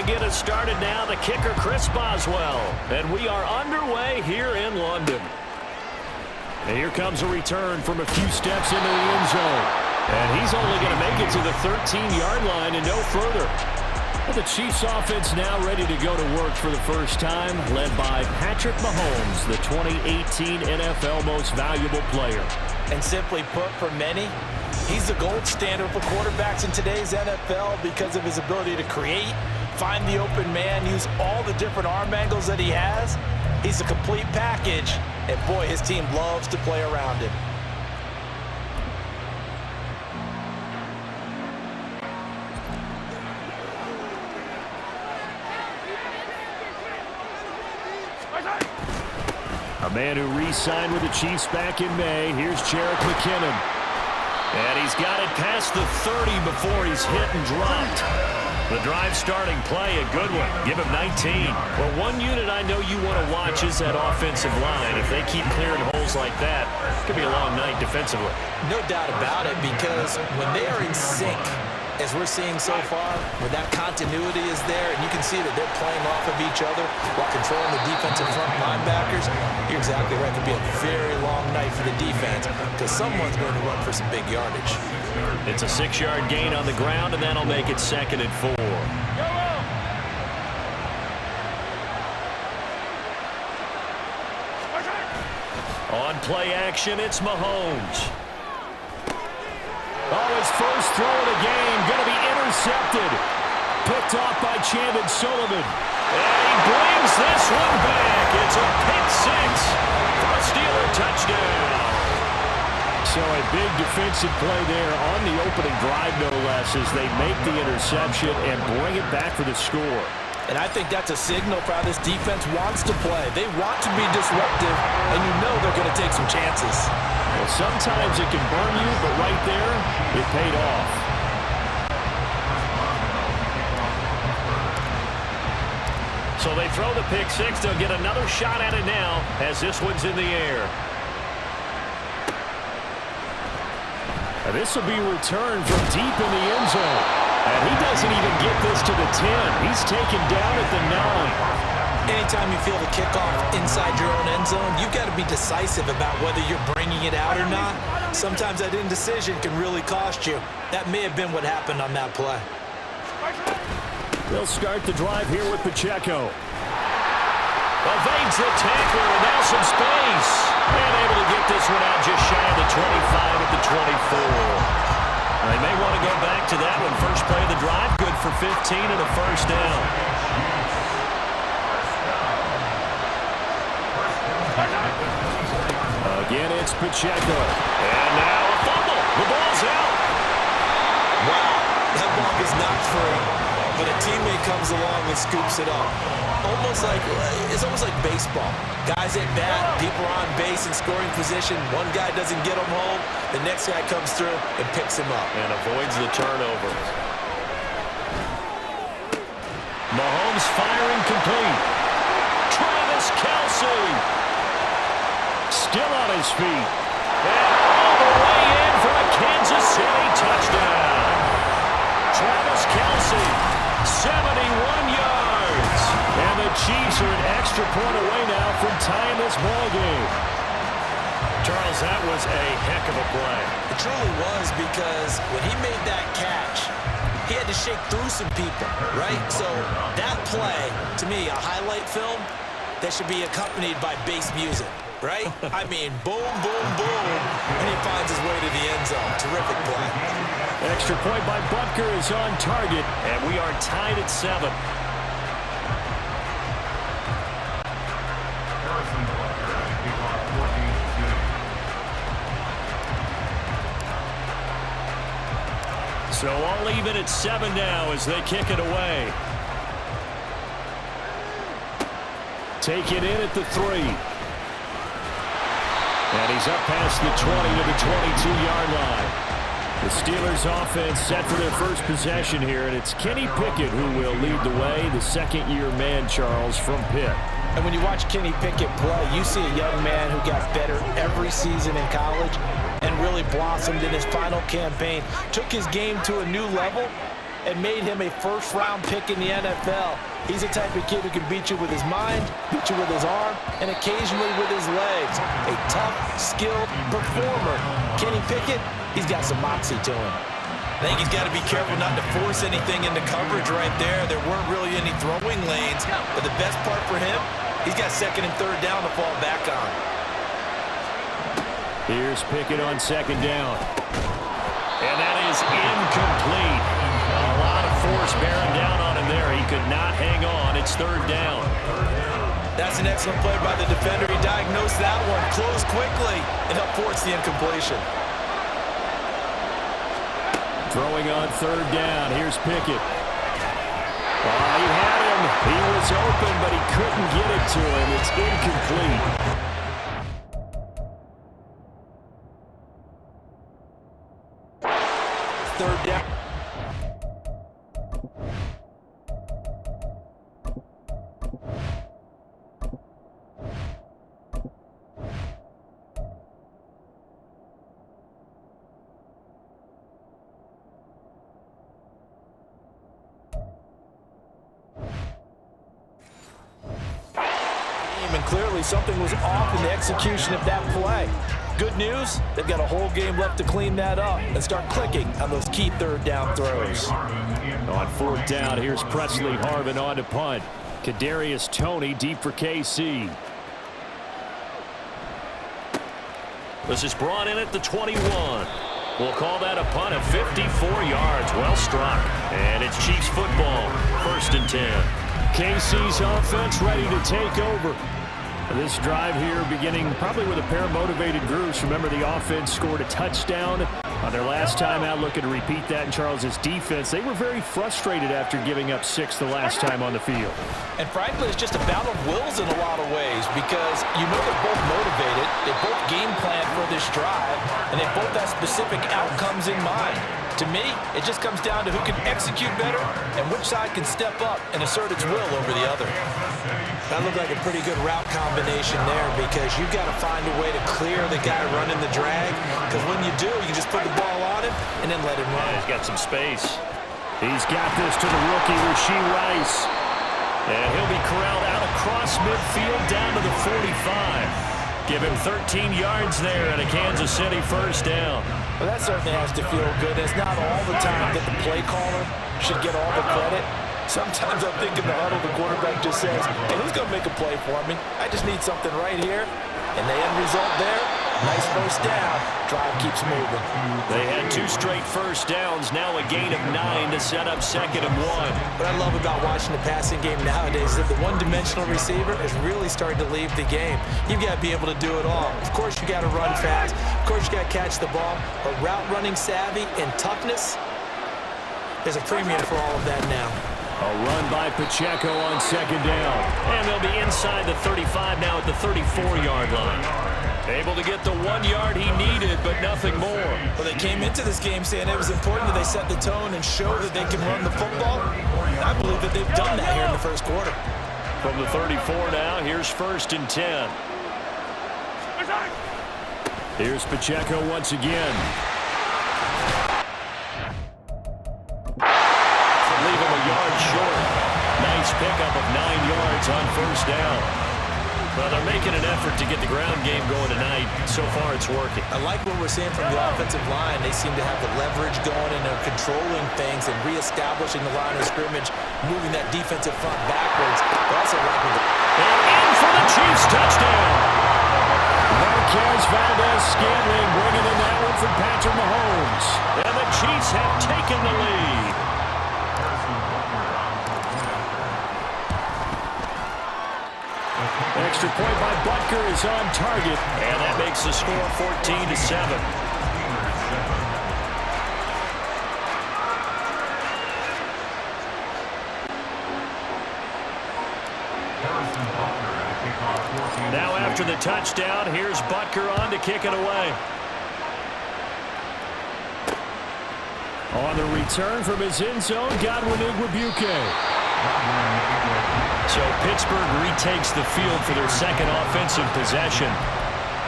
get us started now. The kicker, Chris Boswell. And we are underway here in London. And here comes a return from a few steps into the end zone. And he's only going to make it to the 13-yard line and no further. Well, the Chiefs offense now ready to go to work for the first time, led by Patrick Mahomes, the 2018 NFL Most Valuable Player. And simply put, for many, he's the gold standard for quarterbacks in today's NFL because of his ability to create, find the open man, use all the different arm angles that he has. He's a complete package, and boy, his team loves to play around him. A man who re-signed with the Chiefs back in May. Here's Jerick McKinnon. And he's got it past the 30 before he's hit and dropped. The drive starting play, a good one. Give him 19. Well, one unit I know you want to watch is that offensive line. If they keep clearing holes like that, it could be a long night defensively. No doubt about it, because when they are in sync, as we're seeing so far, when that continuity is there, and you can see that they're playing off of each other while controlling the defensive front linebackers, you're exactly right. It could be a very long night for the defense because someone's going to run for some big yardage. It's a 6-yard gain on the ground, and that'll make it 2nd and 4. On play action, it's Mahomes. Oh, his first throw of the game, going to be intercepted. Picked off by Chandon Sullivan. And he brings this one back. It's a pick six for a Steeler touchdown. So a big defensive play there on the opening drive, no less, as they make the interception and bring it back for the score. And I think that's a signal for how this defense wants to play. They want to be disruptive, and you know they're going to take some chances. Well, sometimes it can burn you, but right there, it paid off. So they throw the pick six. They'll get another shot at it now as this one's in the air. And this will be returned from deep in the end zone. And he doesn't even get this to the 10. He's taken down at the 9. Anytime you feel the kickoff inside your own end zone, you've got to be decisive about whether you're bringing it out or not. Sometimes that indecision can really cost you. That may have been what happened on that play. They'll start the drive here with Pacheco. Evades the tackler, and now some space. And able to get this one out just shy of the 25 at the 24. They may want to go back to that one. First play of the drive, good for 15 and a first down. Again, it's Pacheco. And now a fumble. The ball's out. Wow, that ball is not free, but a teammate comes along and scoops it up. It's almost like baseball. Guys at bat, people are on base in scoring position. One guy doesn't get him home. The next guy comes through and picks him up. And avoids the turnover. Mahomes firing complete. Travis Kelce. Still on his feet. And all the way in for a Kansas City touchdown. Travis Kelce, 71 yards. And the Chiefs are an extra point away now from tying this ball game. Charles, that was a heck of a play. It truly was, because when he made that catch, he had to shake through some people, right? So that play, to me, a highlight film that should be accompanied by bass music, right? I mean, boom, boom, boom, and he finds his way to the end zone. Terrific play. Extra point by Butker is on target, and we are tied at 7. So all even at 7 now as they kick it away. Take it in at the 3. And he's up past the 20 to the 22-yard line. The Steelers offense set for their first possession here, and it's Kenny Pickett who will lead the way, the second-year man, Charles, from Pitt. And when you watch Kenny Pickett play, you see a young man who got better every season in college and really blossomed in his final campaign. Took his game to a new level, and made him a first-round pick in the NFL. He's the type of kid who can beat you with his mind, beat you with his arm, and occasionally with his legs. A tough, skilled performer. Kenny Pickett, he's got some moxie to him. I think he's got to be careful not to force anything into coverage right there. There weren't really any throwing lanes, but the best part for him, he's got second and third down to fall back on. Here's Pickett on second down. And that is incomplete. A lot of force bearing down on him there. He could not hang on. It's third down. That's an excellent play by the defender. He diagnosed that one, closed quickly, and helped force the incompletion. Throwing on third down. Here's Pickett. Oh, he had him. He was open, but he couldn't get it to him. It's incomplete. Third down. And clearly something was off in the execution of that play. Good news, they've got a whole game left to clean that up and start clicking on those key third down throws. On fourth down, here's Presley Harvin on to punt. Kadarius Toney deep for KC. This is brought in at the 21. We'll call that a punt of 54 yards. Well struck. And it's Chiefs football. First and 10. KC's offense ready to take over. This drive here beginning probably with a pair of motivated groups. Remember, the offense scored a touchdown on their last time out, looking to repeat that in Charles's defense. They were very frustrated after giving up 6 the last time on the field. And frankly, it's just a battle of wills in a lot of ways because you know they're both motivated, they both game plan for this drive, and they both have specific outcomes in mind. To me, it just comes down to who can execute better and which side can step up and assert its will over the other. That looked like a pretty good route combination there because you've got to find a way to clear the guy running the drag, because when you do, you can just put the ball on him and then let him run. Yeah, he's got some space. He's got this to the rookie, Rashee Rice. And he'll be corralled out across midfield down to the 45. Give him 13 yards there and a Kansas City first down. Well, that certainly has to feel good. It's not all the time that the play caller should get all the credit. Sometimes I think in the huddle, the quarterback just says, hey, who's going to make a play for me? I just need something right here. And the end result there, nice first down. Drive keeps moving. They had 2 straight first downs, now a gain of 9 to set up 2nd and 1. What I love about watching the passing game nowadays is that the one-dimensional receiver is really starting to leave the game. You've got to be able to do it all. Of course, you got to run fast. Of course, you got to catch the ball. But route running savvy and toughness, there's a premium for all of that now. A run by Pacheco on 2nd down. And they'll be inside the 35 now at the 34-yard line. Able to get the 1 yard he needed, but nothing more. Well, they came into this game saying it was important that they set the tone and show that they can run the football. I believe that they've done that here in the first quarter. From the 34 now, here's 1st and 10. Here's Pacheco once again. Leave him a yard short. Nice pickup of 9 yards on first down. Well, they're making an effort to get the ground game going tonight. So far, it's working. I like what we're seeing from the offensive line. They seem to have the leverage going and they're controlling things and reestablishing the line of scrimmage, moving that defensive front backwards. But also like and in for the Chiefs touchdown. Marquez Valdez-Scantling bringing in that one from Patrick Mahomes. And the Chiefs have taken the lead. Extra point by Butker is on target, and that makes the score 14-7. Now after the touchdown, here's Butker on to kick it away. On the return from his end zone, Godwin Igwebuike. So Pittsburgh retakes the field for their second offensive possession.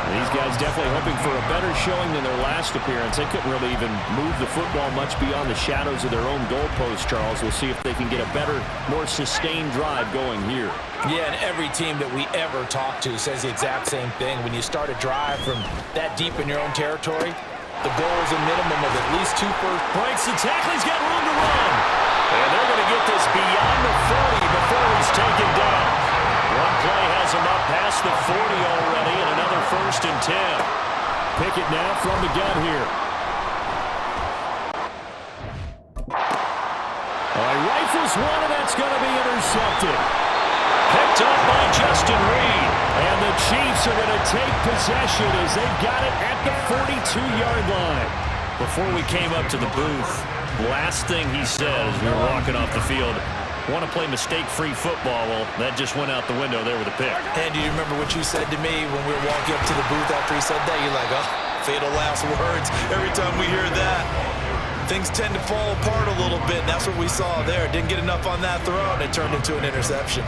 These guys definitely hoping for a better showing than their last appearance. They couldn't really even move the football much beyond the shadows of their own goalpost, Charles. We'll see if they can get a better, more sustained drive going here. Yeah, and every team that we ever talk to says the exact same thing. When you start a drive from that deep in your own territory, the goal is a minimum of at least 2 first. Breaks the tackle. He's got room to run. And they're going to get this beyond the 40 before he's taken down. One play has him up past the 40 already, and another 1st and 10. Pickett now from the gun here. Rifles one, and that's going to be intercepted. Picked up by Dustyn Behm. And the Chiefs are going to take possession as they've got it at the 42-yard line. Before we came up to the booth, last thing he said as we were walking off the field, want to play mistake-free football. Well, that just went out the window there with a pick. And do you remember what you said to me when we were walking up to the booth after he said that? You're like, oh, fatal last words. Every time we hear that, things tend to fall apart a little bit. And that's what we saw there. Didn't get enough on that throw, and it turned into an interception.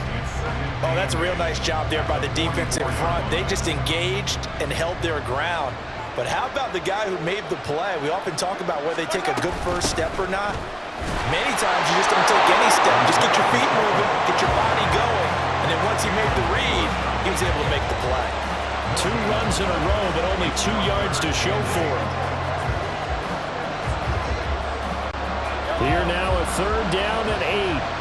Oh, that's a real nice job there by the defense in front. They just engaged and held their ground. But how about the guy who made the play? We often talk about whether they take a good first step or not. Many times you just don't take any step. Just get your feet moving, get your body going. And then once he made the read, he was able to make the play. 2 runs in a row, but only 2 yards to show for him. Here now a 3rd down and 8.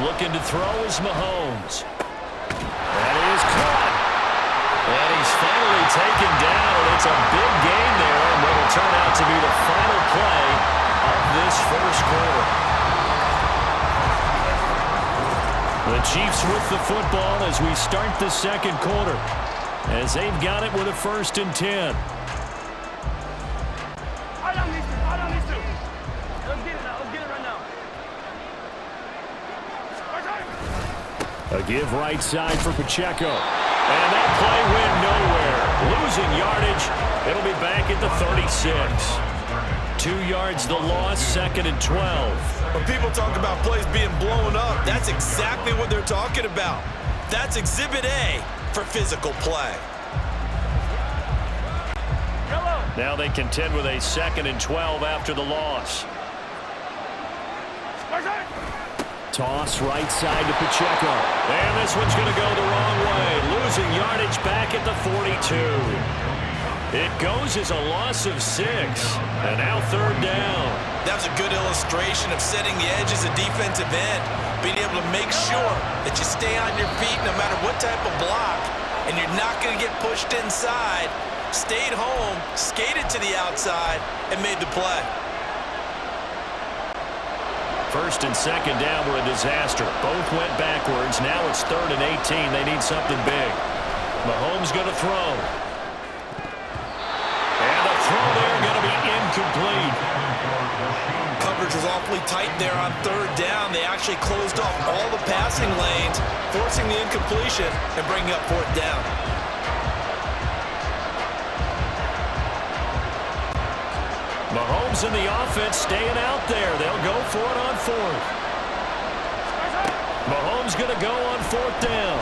Looking to throw is Mahomes. That is caught. And he's finally taken down, and it's a big gain there, and what will turn out to be the final play of this 1st quarter. The Chiefs with the football as we start the 2nd quarter, as they've got it with a 1st and 10. A give right side for Pacheco. And that play went nowhere. Losing yardage. It'll be back at the 36. 2 yards the loss, 2nd and 12. When people talk about plays being blown up, that's exactly what they're talking about. That's Exhibit A for physical play. Now they contend with a 2nd and 12 after the loss. Toss right side to Pacheco. And this one's going to go the wrong way. Losing yardage back at the 42. It goes as a loss of 6. And now 3rd down. That was a good illustration of setting the edge as a defensive end. Being able to make sure that you stay on your feet no matter what type of block. And you're not going to get pushed inside. Stayed home, skated to the outside, and made the play. 1st and 2nd down were a disaster. Both went backwards. Now it's 3rd and 18. They need something big. Mahomes going to throw. And the throw there going to be incomplete. Coverage was awfully tight there on 3rd down. They actually closed off all the passing lanes, forcing the incompletion and bringing up 4th down. Mahomes and the offense staying out there. They'll go for it on 4th. Mahomes going to go on 4th down.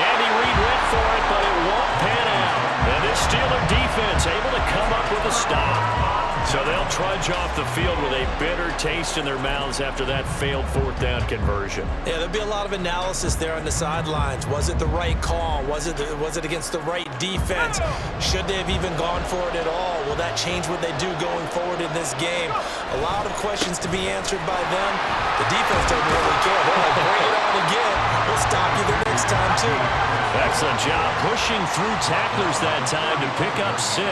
Andy Reid went for it, but it won't pan out. And this Steeler defense able to come up with a stop. So they'll trudge off the field with a bitter taste in their mouths after that failed 4th down conversion. Yeah, there'll be a lot of analysis there on the sidelines. Was it the right call? Was it against the right defense? Should they have even gone for it at all? Will that change what they do going forward in this game? A lot of questions to be answered by them. The defense doesn't really care. They're like, bring it on again. We'll stop you the next time, too. Excellent job pushing through tacklers that time to pick up 6.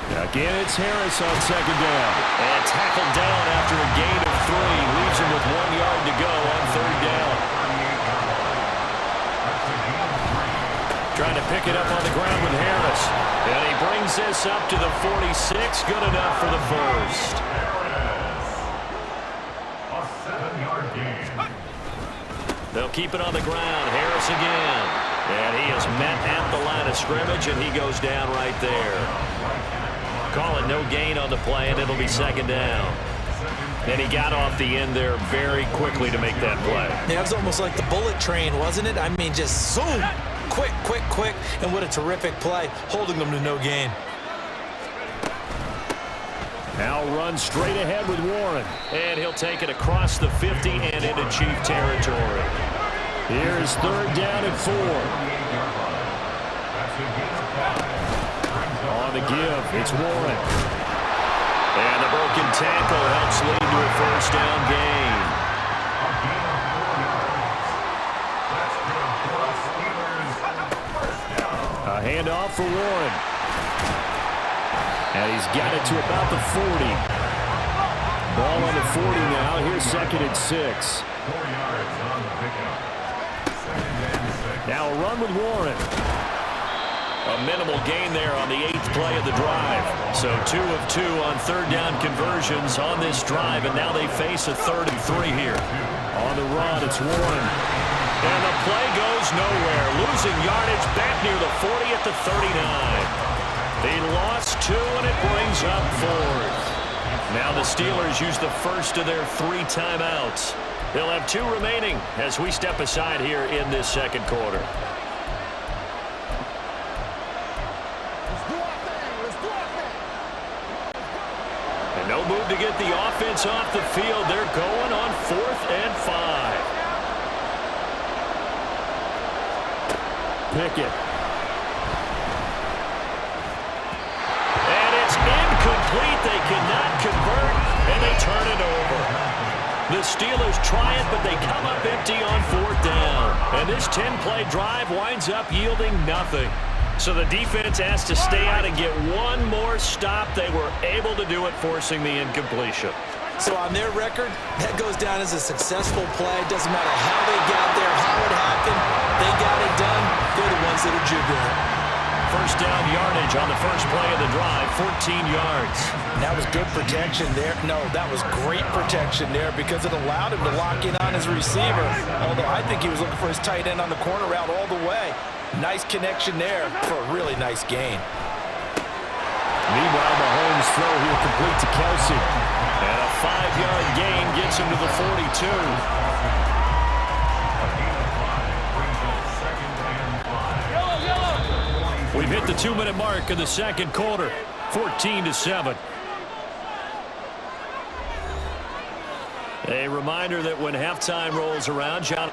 Again, it's Harris on 2nd down. And tackled down after a gain of 3. Leaves him with 1 yard to go on 3rd down. Trying to pick it up on the ground with Harris. And he brings this up to the 46. Good enough for the 1st. They'll keep it on the ground. Harris again. And he is met at the line of scrimmage, and he goes down right there. Call it no gain on the play, and it'll be 2nd down. And he got off the end there very quickly to make that play. Yeah, it was almost like the bullet train, wasn't it? I mean, just zoom, quick, quick, quick, and what a terrific play, holding them to no gain. Now run straight ahead with Warren. And he'll take it across the 50 and into Chief territory. Here's 3rd down and 4. On the give, it's Warren. And the broken tackle helps lead to a 1st down gain. A handoff for Warren. And he's got it to about the 40. Ball on the 40 now. Here's 2nd and 6. Now a run with Warren. A minimal gain there on the 8th play of the drive. So 2 of 2 on 3rd down conversions on this drive, and now they face a 3rd and 3 here. On the run, it's Warren. And the play goes nowhere. Losing yardage back near the 40 at the 39. They lost 2, and it brings up 4th. Now the Steelers use the first of their 3 timeouts. They'll have 2 remaining as we step aside here in this 2nd quarter. And no move to get the offense off the field. They're going on 4th and 5. Pickett. Incomplete. They cannot convert, and they turn it over. The Steelers try it, but they come up empty on 4th down. And this 10-play drive winds up yielding nothing. So the defense has to stay out and get one more stop. They were able to do it, forcing the incompletion. So on their record, that goes down as a successful play. Doesn't matter how they got there, how it happened. They got it done. They're the ones that are jubilant. 1st down yardage on the first play of the drive, 14 yards. That was good protection there. No, that was great protection there because it allowed him to lock in on his receiver. Although I think he was looking for his tight end on the corner route all the way. Nice connection there for a really nice gain. Meanwhile, Mahomes' throw here complete to Kelsey. And a 5-yard gain gets him to the 42. We've hit the 2-minute mark of the 2nd quarter, 14-7. A reminder that when halftime rolls around, John.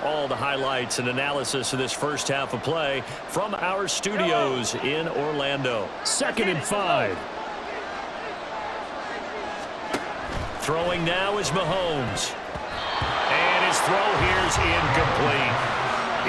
All the highlights and analysis of this first half of play from our studios in Orlando. 2nd and 5. Throwing now is Mahomes. And his throw here's incomplete.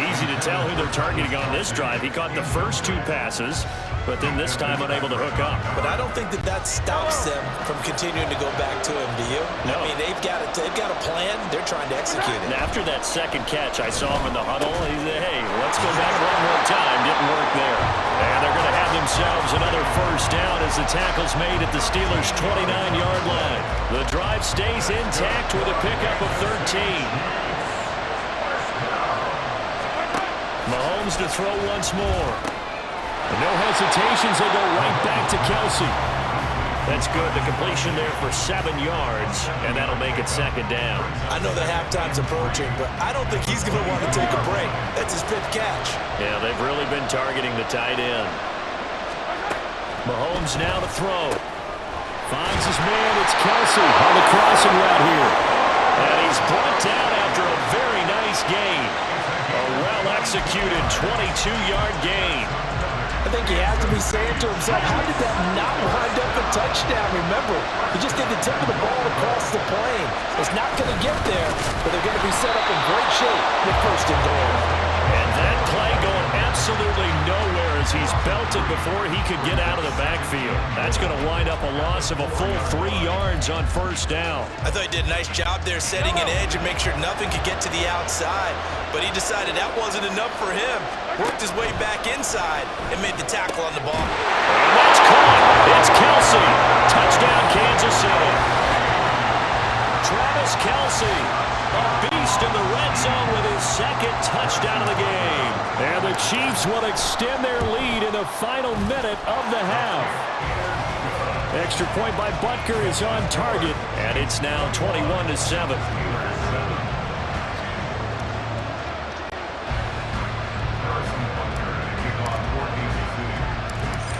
Easy to tell who they're targeting on this drive. He caught the first 2 passes, but then this time unable to hook up. But I don't think that stops them from continuing to go back to him, do you? No. I mean, they've got a plan. They're trying to execute it. And after that 2nd catch, I saw him in the huddle. He said, hey, let's go back one more time. Didn't work there. And they're going to have themselves another 1st down as the tackle's made at the Steelers' 29-yard line. The drive stays intact with a pickup of 13. Mahomes to throw once more. No hesitations, they go right back to Kelsey. That's good. The completion there for 7 yards, and that'll make it 2nd down. I know the halftime's approaching, but I don't think he's going to want to take a break. That's his 5th catch. Yeah, they've really been targeting the tight end. Mahomes now to throw. Finds his man. It's Kelsey on the crossing route here. And he's brought down after a very nice gain. A well-executed 22-yard gain. I think he has to be saying to himself, how did that not wind up a touchdown? Remember, he just did the tip of the ball across the plane. It's not going to get there, but they're going to be set up in great shape with 1st and goal. And that play going absolutely nowhere as he's belted before he could get out of the backfield. That's going to wind up a loss of a full 3 yards on 1st down. I thought he did a nice job there setting an edge and make sure nothing could get to the outside. But he decided that wasn't enough for him. Worked his way back inside and made the tackle on the ball. And that's caught. It's Kelsey. Touchdown, Kansas City. Travis Kelsey A beast in the red zone with his second touchdown of the game. And the Chiefs will extend their lead in the final minute of the half. Extra point by Butker is on target, and it's now 21-7.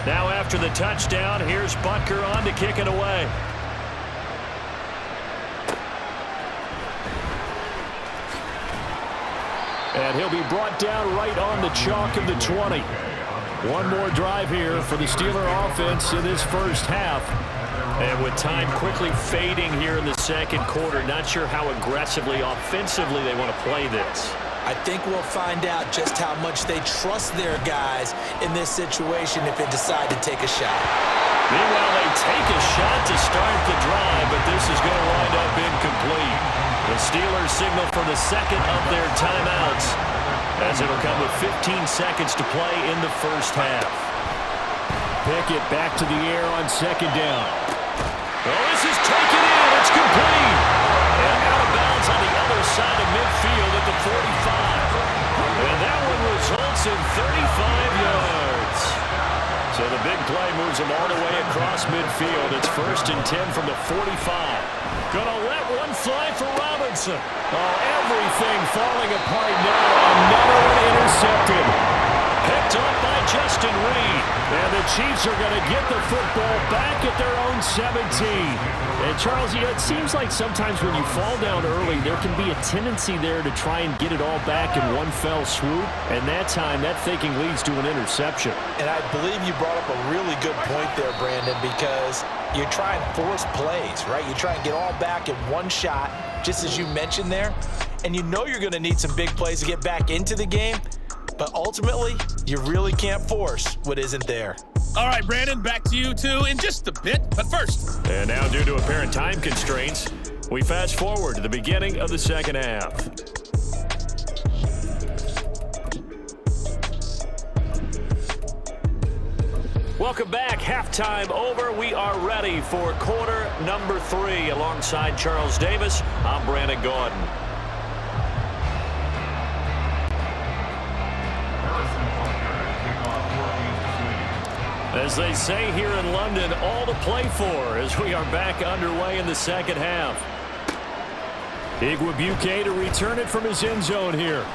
Now after the touchdown, here's Butker on to kick it away. And he'll be brought down right on the chalk of the 20. One more drive here for the Steeler offense in this first half. And with time quickly fading here in the second quarter, not sure how aggressively, offensively they want to play this. I think we'll find out just how much they trust their guys in this situation if they decide to take a shot. Meanwhile, they take a shot to start the drive, but this is going to wind up incomplete. The Steelers signal for the second of their timeouts, as it'll come with 15 seconds to play in the first half. Pickett back to the air on second down. Well, this is taken in. It's complete. And out of bounds on the other side of midfield at the 45. And that one results in 35 yards. So the big play moves them all the way across midfield. It's 1st and 10 from the 45. Gonna let one fly for Robinson. Oh, everything falling apart now. Another one intercepted. Picked up by Justin Reed. And the Chiefs are going to get the football back at their own 17. And Charles, it seems like sometimes when you fall down early, there can be a tendency there to try and get it all back in one fell swoop. And that time, that thinking leads to an interception. And I believe you brought up a really good point there, Brandon, because you try and force plays, right? You try and get all back in one shot, just as you mentioned there. And you know you're going to need some big plays to get back into the game. But ultimately, you really can't force what isn't there. All right, Brandon, back to you two in just a bit. But first. And now, due to apparent time constraints, we fast forward to the beginning of the second half. Welcome back. Halftime over. We are ready for quarter number 3. Alongside Charles Davis, I'm Brandon Gordon. As they say here in London, all to play for as we are back underway in the second half. Igwebuike to return it from his end zone here.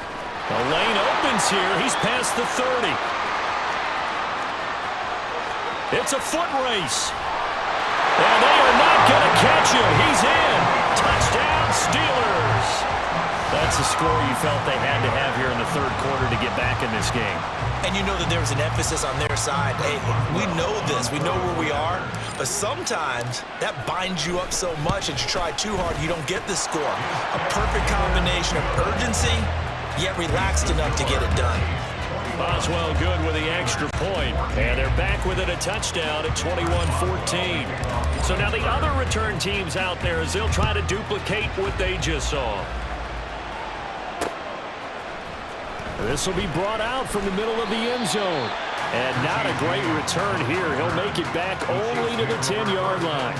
The lane opens here. He's past the 30. It's a foot race. And they are not going to catch him. He's in. Touchdown, Steelers. That's a score you felt they had to have here in the third quarter to get back in this game. And you know that there was an emphasis on their side. Hey, we know this. We know where we are. But sometimes that binds you up so much that you try too hard, you don't get the score. A perfect combination of urgency, yet relaxed enough to get it done. Boswell good with the extra point. And they're back with it, a touchdown at 21-14. So now the other return teams out there as they'll try to duplicate what they just saw. This will be brought out from the middle of the end zone. And not a great return here. He'll make it back only to the 10-yard line.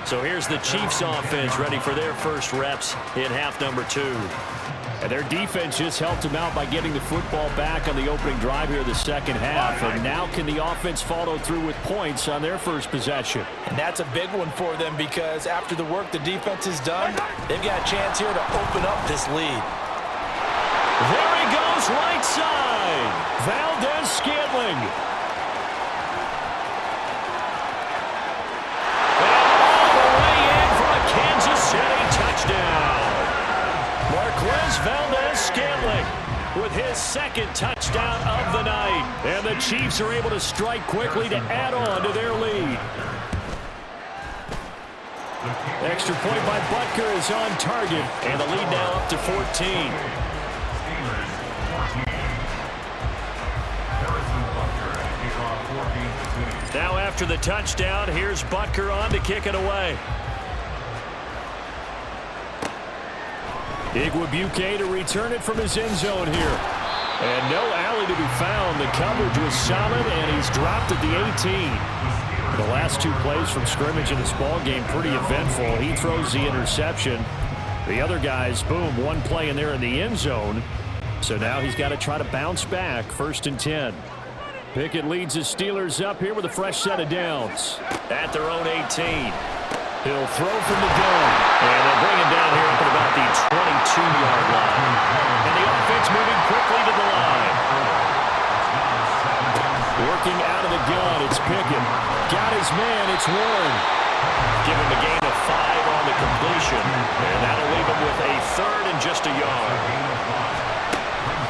So here's the Chiefs offense ready for their first reps in half number 2. And their defense just helped them out by getting the football back on the opening drive here the second half. And now can the offense follow through with points on their first possession? And that's a big one for them because after the work the defense has done, they've got a chance here to open up this lead. There he goes, right side. Valdez-Scantling. And all the way in for a Kansas City touchdown. Marquez Valdez-Scantling with his second touchdown of the night. And the Chiefs are able to strike quickly to add on to their lead. Extra point by Butker is on target. And the lead now up to 14. Now after the touchdown, here's Butker on to kick it away. Igwebuike to return it from his end zone here. And no alley to be found. The coverage was solid, and he's dropped at the 18. The last 2 plays from scrimmage in this ball game pretty eventful. He throws the interception. The other guys, boom, one play in there in the end zone. So now he's got to try to bounce back. 1st and 10. Pickett leads the Steelers up here with a fresh set of downs. At their own 18. He'll throw from the gun. And they'll bring him down here up at about the 22-yard line. And the offense moving quickly to the line. Working out of the gun, it's Pickett. Got his man, it's Warren. Give him a gain of 5 on the completion. And that'll leave him with a 3rd and just a yard.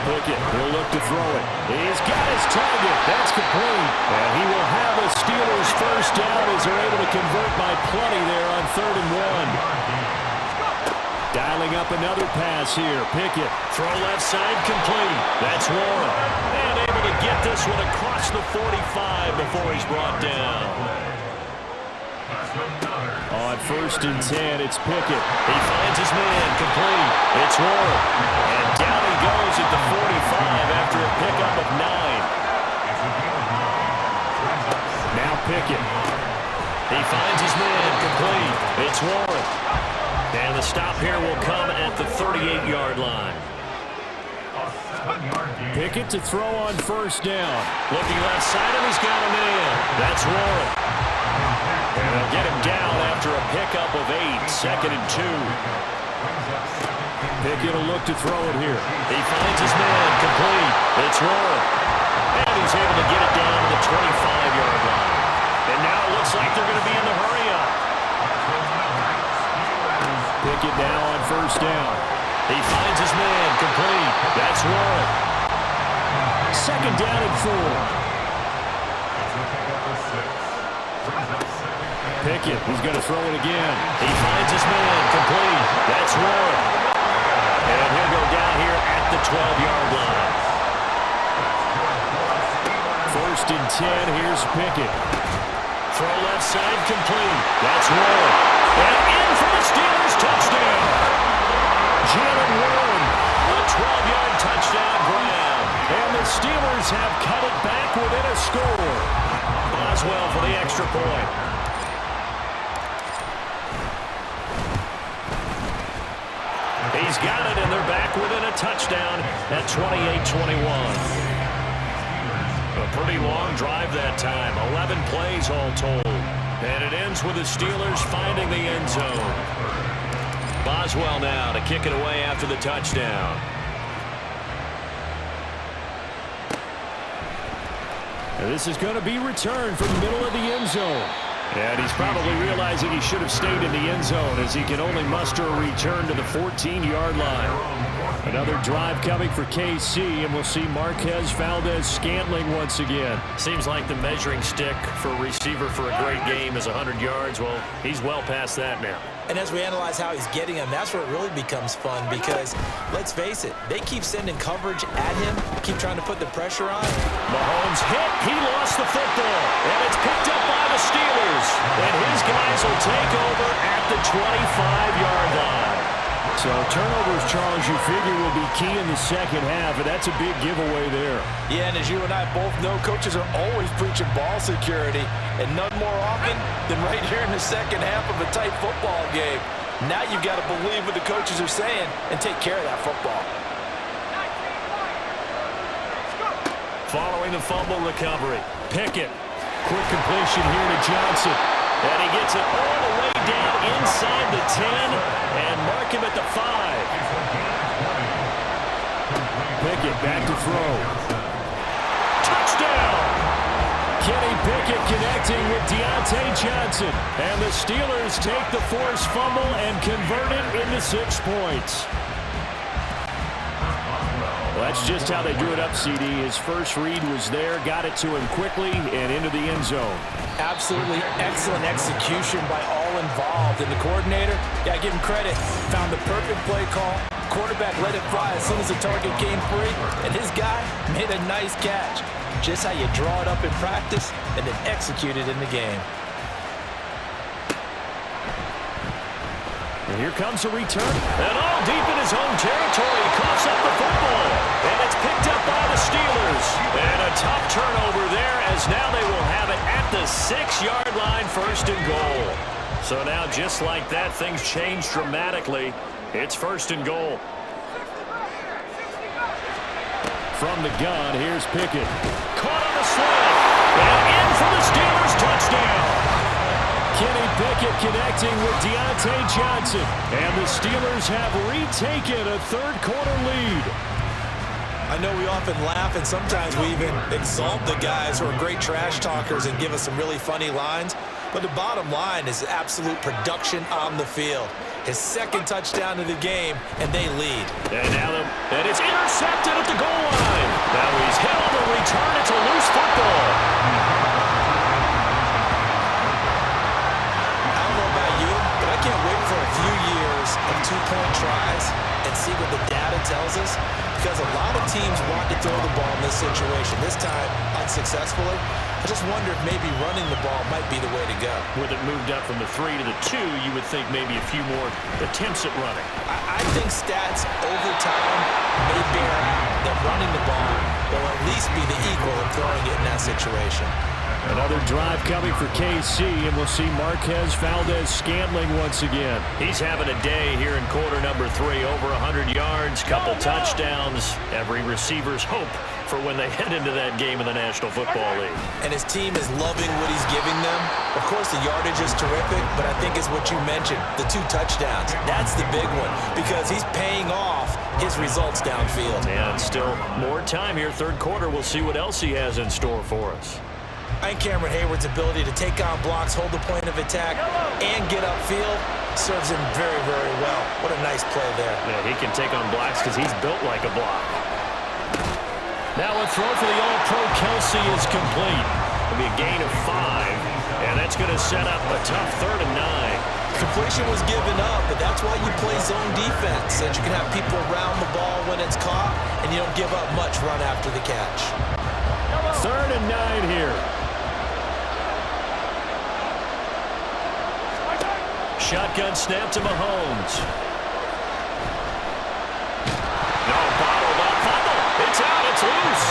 Pickett will look to throw it. He's got his target. That's complete. And he will have a Steelers first down as they're able to convert by plenty there on 3rd and 1. Dialing up another pass here. Pickett. Throw left side complete. That's Warren. And able to get this one across the 45 before he's brought down. On 1st and 10, it's Pickett. He finds his man, complete. It's Warren. And down he goes at the 45 after a pickup of 9. Now Pickett. He finds his man, complete. It's Warren. And the stop here will come at the 38-yard line. Pickett to throw on 1st down. Looking left side, and he's got a man. That's Warren. And they'll get him down after a pickup of 8, 2nd and 2. Pickett will look to throw it here. He finds his man, complete. It's Warren. And he's able to get it down to the 25-yard line. And now it looks like they're going to be in the hurry-up. Pickett now on 1st down. He finds his man, complete. That's Warren. 2nd down and 4. Pickett, he's going to throw it again. He finds his man, complete. That's Warren. And he'll go down here at the 12-yard line. 1st and 10, here's Pickett. Throw left side, complete. That's Warren. And in for the Steelers, touchdown. Jalen Warren, a 12-yard touchdown grab. And the Steelers have cut it back within a score. Boswell for the extra point. He's got it, and they're back within a touchdown at 28-21. A pretty long drive that time, 11 plays all told. And it ends with the Steelers finding the end zone. Boswell now to kick it away after the touchdown. And this is going to be returned from the middle of the end zone. And he's probably realizing he should have stayed in the end zone as he can only muster a return to the 14-yard line. Another drive coming for KC, and we'll see Marquez Valdez-Scantling once again. Seems like the measuring stick for a receiver for a great game is 100 yards. Well, he's well past that now. And as we analyze how he's getting them, that's where it really becomes fun because, let's face it, they keep sending coverage at him, keep trying to put the pressure on. Mahomes hit. He lost the football. And it's picked up by the Steelers. And his guys will take over at the 25-yard line. So turnovers, Charles, you figure will be key in the second half, and that's a big giveaway there. Yeah, and as you and I both know, coaches are always preaching ball security, and none more often than right here in the second half of a tight football game. Now you've got to believe what the coaches are saying and take care of that football. Following the fumble recovery, Pickett. Quick completion here to Johnson. And he gets it all the way down inside the 10 and mark him at the 5. Pickett back to throw. Touchdown! Kenny Pickett connecting with Deontay Johnson. And the Steelers take the forced fumble and convert it into 6 points. Well, that's just how they drew it up, CD. His first read was there, got it to him quickly, and into the end zone. Absolutely excellent execution by all involved. And the coordinator, got to give him credit, found the perfect play call. Quarterback let it fly as soon as the target came free, and his guy made a nice catch. Just how you draw it up in practice and then execute it in the game. And here comes a return. And all deep in his own territory, he coughs up the football. And it's picked up by the Steelers. And a tough turnover there as now they will have it at the 6-yard line, 1st and goal. So now just like that, things change dramatically. It's 1st and goal. From the gun, here's Pickett. Caught on the slant. And in for the Steelers touchdown. Kenny Pickett connecting with Deontay Johnson. And the Steelers have retaken a third-quarter lead. I know we often laugh, and sometimes we even exalt the guys who are great trash talkers and give us some really funny lines. But the bottom line is absolute production on the field. His 2nd touchdown of the game, and they lead. And it's intercepted at the goal line. Now he's hit on the return. It's a loose football. I don't know about you, but I can't wait for a few years of 2-point tries and see what the data tells us. Because a lot of teams want to throw the ball in this situation. This time, unsuccessfully. I just wonder if maybe running the ball might be the way to go. With it moved up from the 3 to the 2, you would think maybe a few more attempts at running. I think stats over time may bear out that running the ball will at least be the equal of throwing it in that situation. Another drive coming for KC, and we'll see Marquez Valdez-Scantling once again. He's having a day here in quarter number 3. Over 100 yards, couple touchdowns. Every receiver's hope for when they head into that game in the National Football League. And his team is loving what he's giving them. Of course, the yardage is terrific, but I think it's what you mentioned, the 2 touchdowns. That's the big one because he's paying off his results downfield. And still more time here, third quarter. We'll see what else he has in store for us. And Kamryn Hayward's ability to take on blocks, hold the point of attack, and get upfield serves him very, very well. What a nice play there. Yeah, he can take on blocks because he's built like a block. Now a throw for the All-Pro Kelsey is complete. It'll be a gain of 5, and that's going to set up a tough 3rd and 9. Completion was given up, but that's why you play zone defense, so that you can have people around the ball when it's caught, and you don't give up much run after the catch. 3rd and 9 here. Shotgun snap to Mahomes. No, bottled up. Fumble. It's out. It's loose.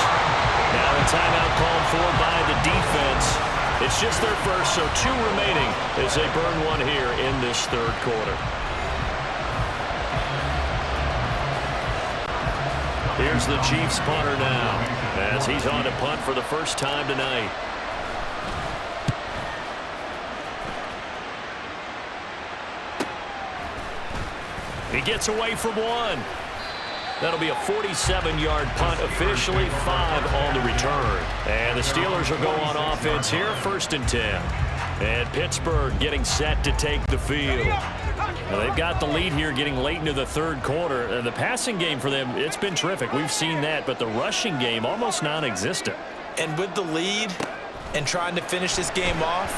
Now a timeout called for by the defense. It's just their first, so 2 remaining as they burn 1 here in this third quarter. Here's the Chiefs punter now as he's on to punt for the first time tonight. He gets away from 1. That'll be a 47-yard punt, officially 5 on the return. And the Steelers will go on offense here, 1st and 10. And Pittsburgh getting set to take the field. Now they've got the lead here getting late into the third quarter. The passing game for them, it's been terrific. We've seen that, but the rushing game almost non-existent. And with the lead and trying to finish this game off,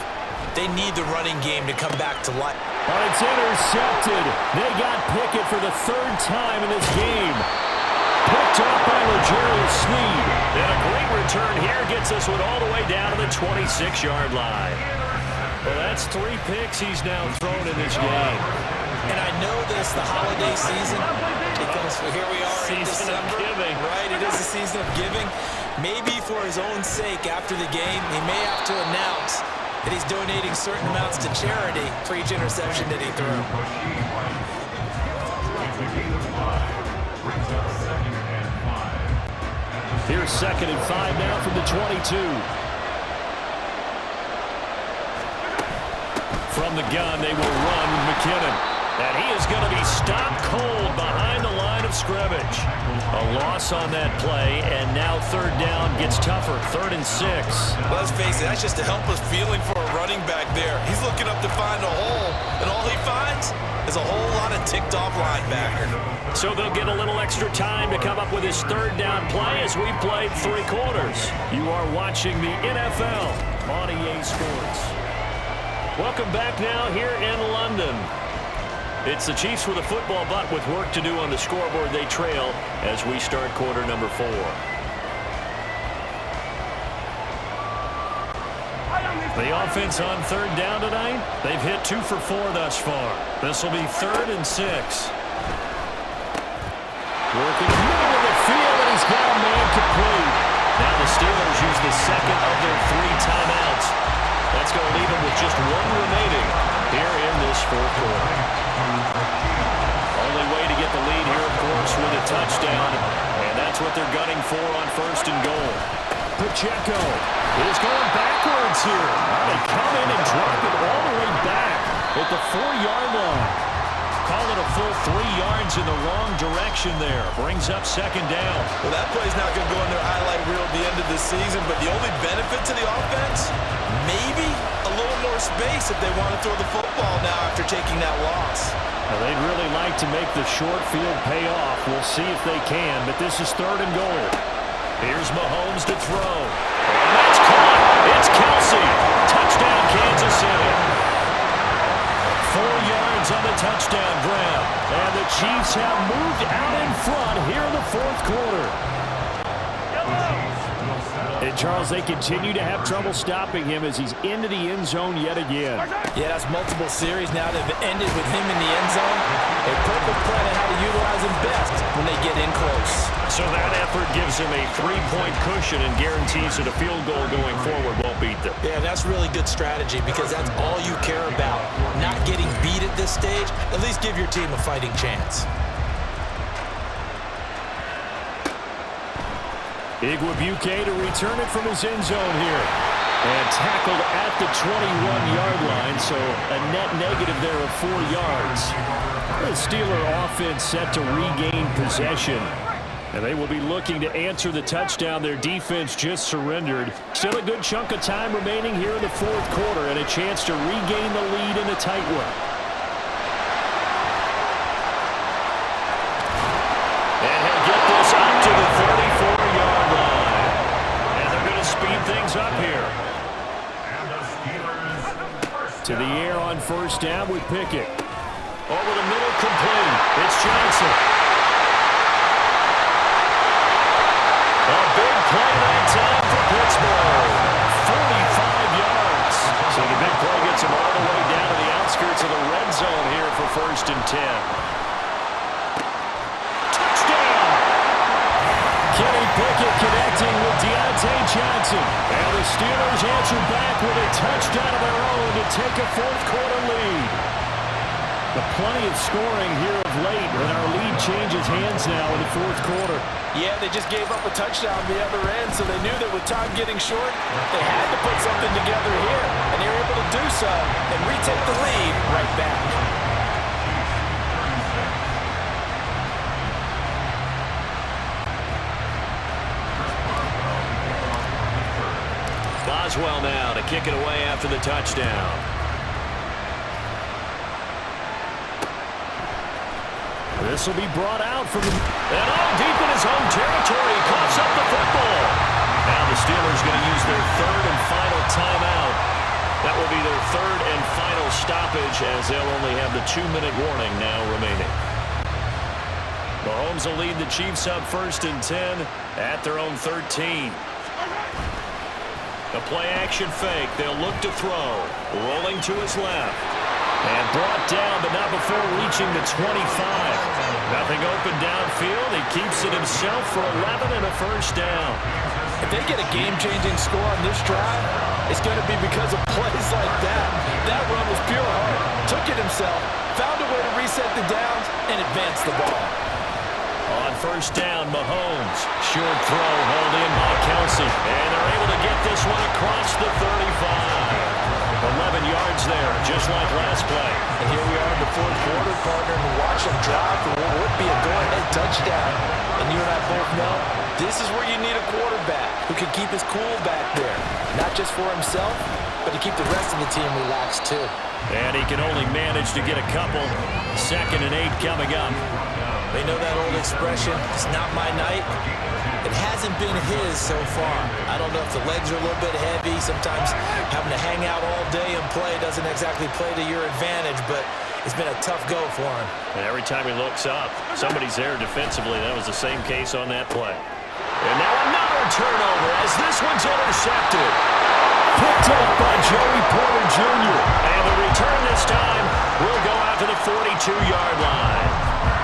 they need the running game to come back to life. But it's intercepted. They got Pickett for the 3rd time in this game. Picked up by L'Jarius Sneed. And a great return here gets this one all the way down to the 26-yard line. Well, that's 3 picks he's now thrown in this game. And I know this, the holiday season, because here we are in December. Season of giving. Right, it is a season of giving. Maybe for his own sake after the game, he may have to announce that he's donating certain amounts to charity for each interception that he threw. Here's 2nd and 5 now from the 22. From the gun, they will run McKinnon. And he is going to be stopped cold behind the line of scrimmage. A loss on that play, and now 3rd down gets tougher. 3rd and 6. Let's face it, that's just a helpless feeling for a running back there. He's looking up to find a hole, and all he finds is a whole lot of ticked-off linebacker. So they'll get a little extra time to come up with his 3rd down play as we played 3 quarters. You are watching the NFL on EA Sports. Welcome back now here in London. It's the Chiefs with a football, but with work to do on the scoreboard, they trail as we start quarter number 4. The offense on 3rd down tonight, they've hit 2 for 4 thus far. This will be 3rd and 6. Working in the middle of the field, and he's got a man complete. Now the Steelers use the 2nd of their 3 timeouts. That's going to leave them with just 1 remaining here in this 4th quarter. Only way here, of course, with a touchdown. And that's what they're gunning for on 1st and goal. Pacheco is going backwards here. They come in and drop it all the way back at the 4-yard line. Call it a full 3 yards in the wrong direction there. Brings up 2nd down. Well, that play's not going to go in their highlight reel at the end of the season, but the only benefit to the offense, maybe a little more space if they want to throw the football now after taking that loss. Well, they'd really like to make the short field pay off. We'll see if they can, but this is 3rd and goal. Here's Mahomes to throw. And that's caught. It's Kelsey. Touchdown, Kansas City. 4 yards on the touchdown grab. And the Chiefs have moved out in front here in the 4th quarter. And, Charles, they continue to have trouble stopping him as he's into the end zone yet again. Yeah, that's multiple series now that have ended with him in the end zone. A perfect plan on how to utilize him best when they get in close. So that effort gives him a 3-point cushion and guarantees that a field goal going forward won't beat them. Yeah, that's really good strategy because that's all you care about. Not getting beat at this stage. At least give your team a fighting chance. Igwebuike to return it from his end zone here. And tackled at the 21-yard line, so a net negative there of 4 yards. The Steeler offense set to regain possession. And they will be looking to answer the touchdown their defense just surrendered. Still a good chunk of time remaining here in the 4th quarter and a chance to regain the lead in a tight one. And he'll get this up to the 34-yard line. And they're going to speed things up here. To the air on 1st down with Pickett. Over the middle, complete. It's Johnson. A big play that time for Pittsburgh. 45 yards. So the big play gets him all the way down to the outskirts of the red zone here for 1st and 10. Touchdown! Kenny Pickett connecting with Deontay Johnson. And the Steelers answer back with a touchdown of their own to take a 4th quarter lead. But plenty of scoring here of late, and our lead changes hands now in the 4th quarter. Yeah, they just gave up a touchdown on the other end, so they knew that with time getting short, they had to put something together here, and they were able to do so and retake the lead right back. Boswell now to kick it away after the touchdown. This will be brought out from the... And all deep in his own territory. He coughs up the football. Now the Steelers going to use their 3rd and final timeout. That will be their 3rd and final stoppage as they'll only have the 2-minute warning now remaining. Mahomes will lead the Chiefs up 1st and 10 at their own 13. The play-action fake. They'll look to throw. Rolling to his left. And brought down, but not before reaching the 25. Nothing open downfield. He keeps it himself for 11 and a 1st down. If they get a game-changing score on this drive, it's going to be because of plays like that. That run was pure heart. Took it himself, found a way to reset the downs, and advance the ball. On 1st down, Mahomes. Short throw, hauled in by Kelsey. And they're able to get this one across the 35. 11 yards there, just like last play. And here we are in the 4th quarter, partner, and watch him drive for what would be a go-ahead touchdown. And you and I both know this is where you need a quarterback who can keep his cool back there. Not just for himself, but to keep the rest of the team relaxed too. And he can only manage to get a couple. 2nd and 8 coming up. They know that old expression, it's not my night. It hasn't been his so far. I don't know if the legs are a little bit heavy. Sometimes having to hang out all day and play doesn't exactly play to your advantage, but it's been a tough go for him. And every time he looks up, somebody's there defensively. That was the same case on that play. And now another turnover as this one's intercepted. Picked up by Joey Porter Jr. And the return this time will go out to the 42-yard line.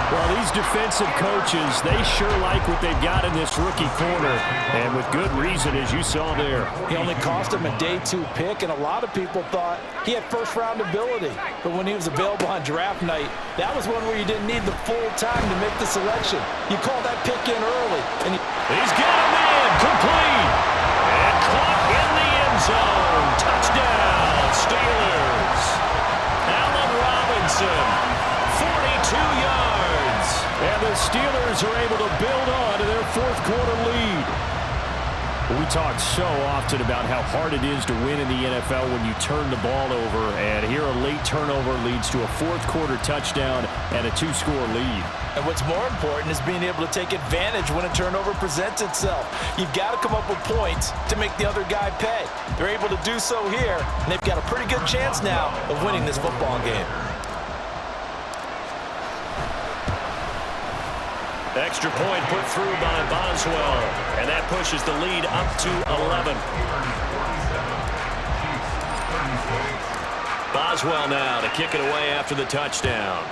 Well, these defensive coaches, they sure like what they've got in this rookie corner, and with good reason, as you saw there. He only cost him a day 2 pick, and a lot of people thought he had first-round ability. But when he was available on draft night, that was one where you didn't need the full time to make the selection. You call that pick in early. And he's got a man, complete, and caught in the end zone. Touchdown, Steelers. Allen Robinson, 42 yards. And the Steelers are able to build on to their fourth-quarter lead. We talk so often about how hard it is to win in the NFL when you turn the ball over, and here a late turnover leads to a fourth-quarter touchdown and a 2-score lead. And what's more important is being able to take advantage when a turnover presents itself. You've got to come up with points to make the other guy pay. They're able to do so here, and they've got a pretty good chance now of winning this football game. Extra point put through by Boswell, and that pushes the lead up to 11. Boswell now to kick it away after the touchdown.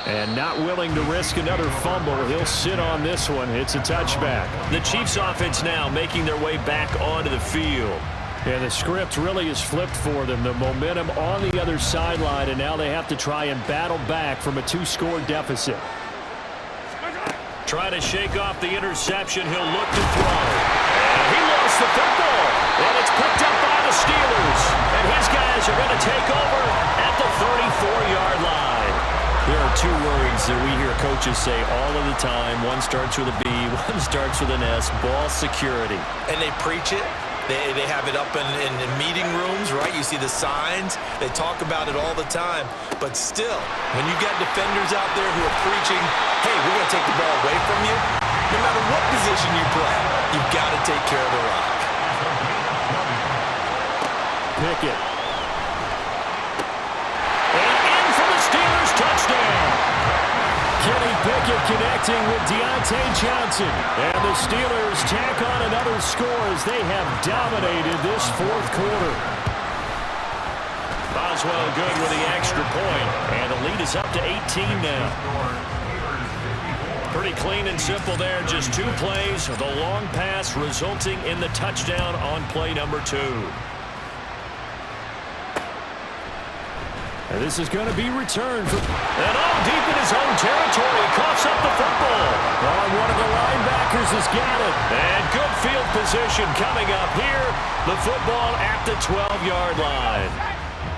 And not willing to risk another fumble, he'll sit on this one. It's a touchback. The Chiefs offense now making their way back onto the field. And the script really is flipped for them. The momentum on the other sideline, and now they have to try and battle back from a 2-score deficit. Try to shake off the interception. He'll look to throw. And he lost the football. And it's picked up by the Steelers. And his guys are going to take over at the 34-yard line. There are 2 words that we hear coaches say all of the time. One starts with a B, one starts with an S, ball security. And they preach it. They have it up in meeting rooms, right? You see the signs. They talk about it all the time. But still, when you got defenders out there who are preaching, hey, we're going to take the ball away from you, no matter what position you play, you've got to take care of the rock. Pickett. And in for the Steelers touchdown. Kenny Pickett connecting with Deontay Johnson. And the Steelers tack on another score as they have dominated this fourth quarter. Boswell good with the extra point. And the lead is up to 18 now. Pretty clean and simple there. Just 2 plays. The long pass resulting in the touchdown on play number 2. And this is going to be returned. And deep in his own territory. Coughs up the football. Oh, one of the linebackers has got it. And good field position coming up here. The football at the 12-yard line.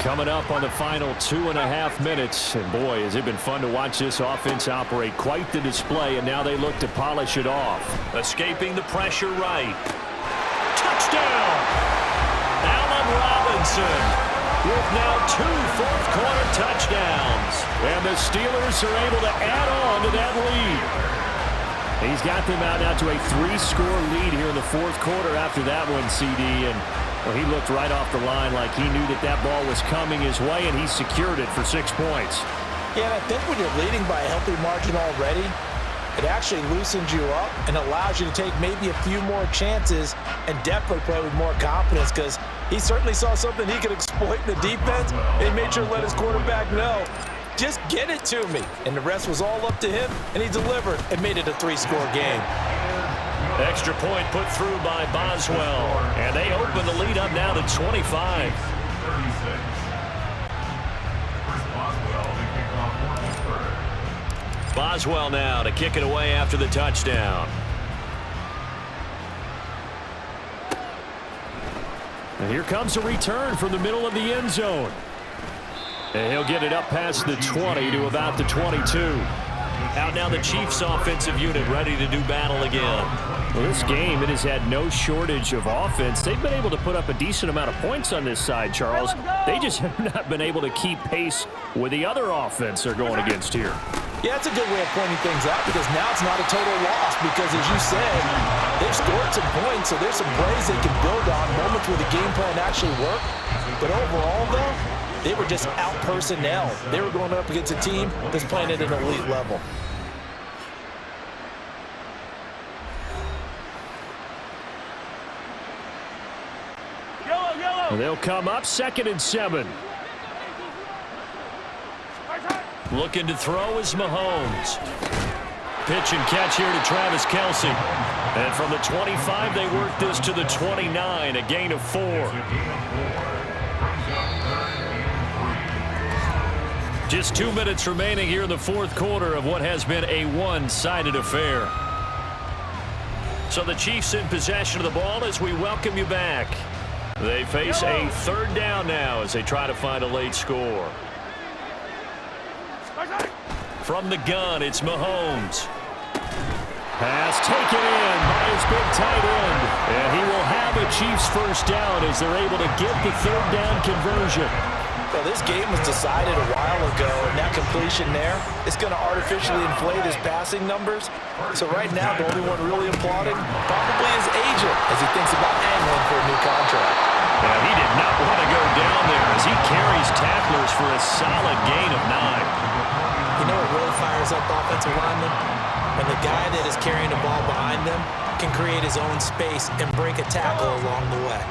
Coming up on the final 2.5 minutes. And boy, has it been fun to watch this offense operate. Quite the display. And now they look to polish it off. Escaping the pressure right. Touchdown! Allen Robinson with now 2 fourth-quarter touchdowns. And the Steelers are able to add on to that lead. He's got them out now to a 3-score lead here in the fourth quarter after that one, CD. And well, he looked right off the line like he knew that that ball was coming his way, and he secured it for 6 points. Yeah, and I think when you're leading by a healthy margin already, it actually loosens you up and allows you to take maybe a few more chances and definitely play with more confidence, because he certainly saw something he could exploit in the defense. He made sure to let his quarterback know, just get it to me. And the rest was all up to him, and he delivered and made it a 3-score game. Extra point put through by Boswell, and they open the lead up now to 25. Boswell now to kick it away after the touchdown. And here comes a return from the middle of the end zone. And he'll get it up past the 20 to about the 22. Out now the Chiefs offensive unit ready to do battle again. Well, this game, it has had no shortage of offense. They've been able to put up a decent amount of points on this side, Charles. They just have not been able to keep pace with the other offense they're going against here. Yeah, it's a good way of pointing things out, because now it's not a total loss, because as you said, they've scored some points, so there's some plays they can build on, moments where the game plan actually worked. But overall, though, they were just out personnel. They were going up against a team that's playing at an elite level. They'll come up 2nd and 7. Looking to throw is Mahomes. Pitch and catch here to Travis Kelce. And from the 25, they work this to the 29, a gain of 4. Just 2 minutes remaining here in the fourth quarter of what has been a one-sided affair. So the Chiefs in possession of the ball as we welcome you back. They face a third down now as they try to find a late score. From the gun, it's Mahomes. Pass taken in by his big tight end. And he will have a Chiefs first down as they're able to get the third down conversion. Well, this game was decided a while ago, and that completion there is going to artificially inflate his passing numbers. So right now, the only one really applauding probably his agent as he thinks about angling for a new contract. Yeah, he did not want to go down there as he carries tacklers for a solid gain of 9. You know what really fires up offensive linemen? When the guy that is carrying the ball behind them can create his own space and break a tackle along the way.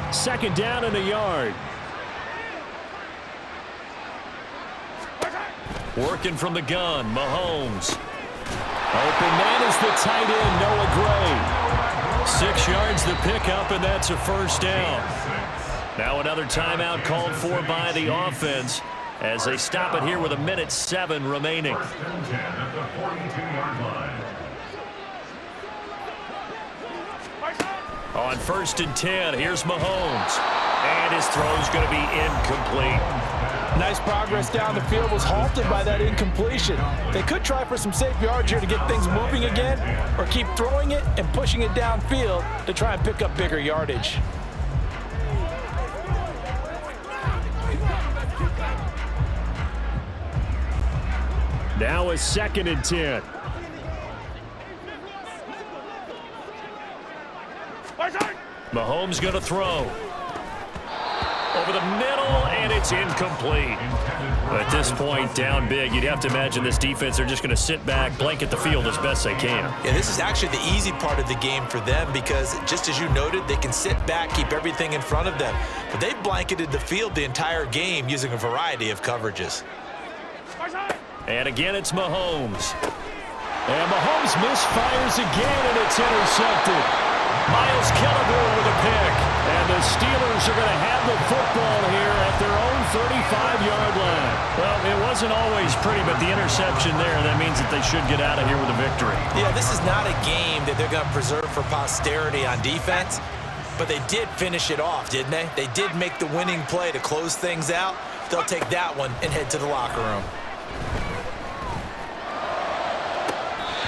Second down and a yard. Working from the gun, Mahomes. Open man is the tight end, Noah Gray. 6 yards the pickup, and that's a first down. Now another timeout called for by the offense as they stop it here with 1:07 remaining. On 1st and 10, here's Mahomes. And his throw's going to be incomplete. Nice progress down the field was halted by that incompletion. They could try for some safe yards here to get things moving again, or keep throwing it and pushing it downfield to try and pick up bigger yardage. Now a 2nd and 10. Mahomes going to throw. Over the middle, and it's incomplete. At this point, down big, you'd have to imagine this defense, they're just going to sit back, blanket the field as best they can. Yeah, this is actually the easy part of the game for them because, just as you noted, they can sit back, keep everything in front of them. But they've blanketed the field the entire game using a variety of coverages. And again, it's Mahomes. And Mahomes misfires again, and it's intercepted. Miles Killebrew with a pick. And the Steelers are going to have the football here at their own 35-yard line. Well, it wasn't always pretty, but the interception there, that means that they should get out of here with a victory. Yeah, this is not a game that they're going to preserve for posterity on defense, but they did finish it off, didn't they? They did make the winning play to close things out. They'll take that one and head to the locker room.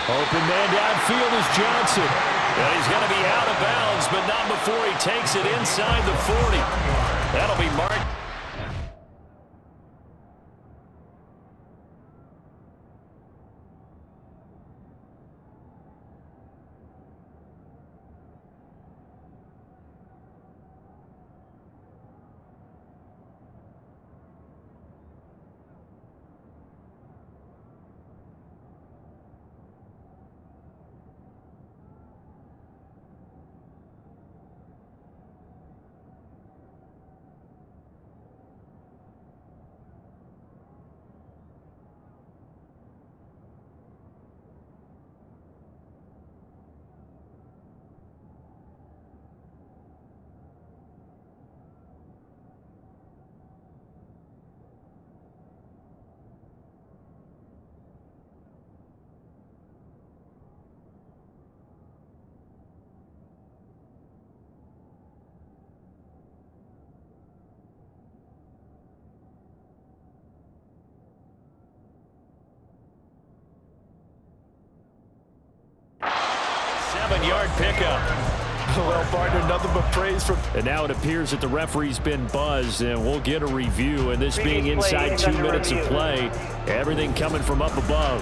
Open man downfield is Johnson. And he's going to be out of bounds, but not before he takes it inside the 40. That'll be Mark. Yard pickup. Well, partner, nothing but praise from. And now it appears that the referee's been buzzed, and we'll get a review. And this being inside 2 minutes of play, everything coming from up above.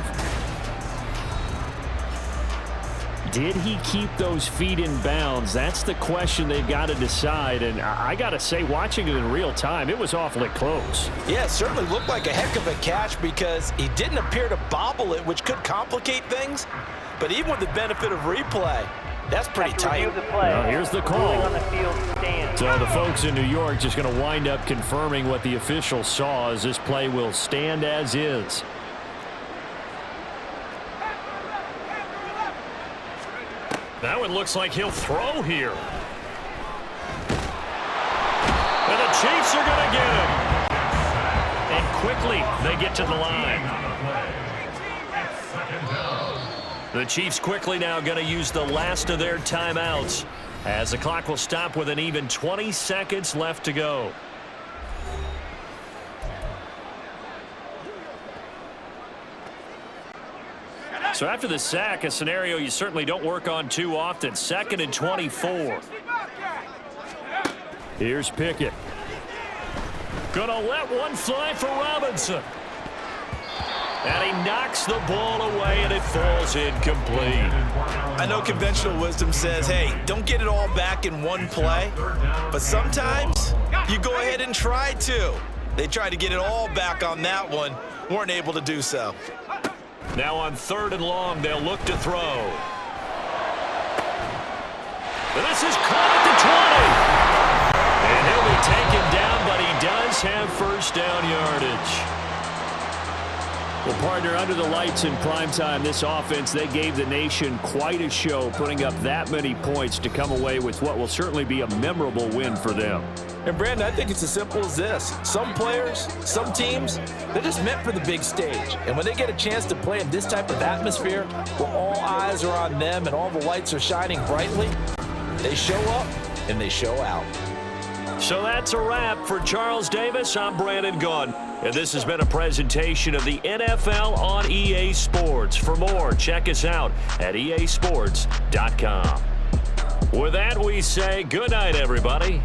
Did he keep those feet in bounds? That's the question they've got to decide. And I got to say, watching it in real time, it was awfully close. Yeah, it certainly looked like a heck of a catch because he didn't appear to bobble it, which could complicate things. But even with the benefit of replay, that's pretty tight. Well, here's the call. So the folks in New York just going to wind up confirming what the official saw as this play will stand as is. That one looks like he'll throw here. And the Chiefs are going to get him. And quickly, they get to the line. The Chiefs quickly now going to use the last of their timeouts as the clock will stop with an even 20 seconds left to go. So after the sack, a scenario you certainly don't work on too often. 2nd and 24. Here's Pickett. Gonna let one fly for Robinson. And he knocks the ball away, and it falls incomplete. I know conventional wisdom says, hey, don't get it all back in one play. But sometimes you go ahead and try to. They tried to get it all back on that one. Weren't able to do so. Now on 3rd and long, they'll look to throw. And this is caught at the 20. And he'll be taken down, but he does have first down yardage. Well, partner, under the lights in primetime, this offense, they gave the nation quite a show, putting up that many points to come away with what will certainly be a memorable win for them. And, Brandon, I think it's as simple as this. Some players, some teams, they're just meant for the big stage. And when they get a chance to play in this type of atmosphere, where all eyes are on them and all the lights are shining brightly, they show up and they show out. So that's a wrap for Charles Davis. I'm Brandon Gaudin. And this has been a presentation of the NFL on EA Sports. For more, check us out at easports.com. With that, we say good night, everybody.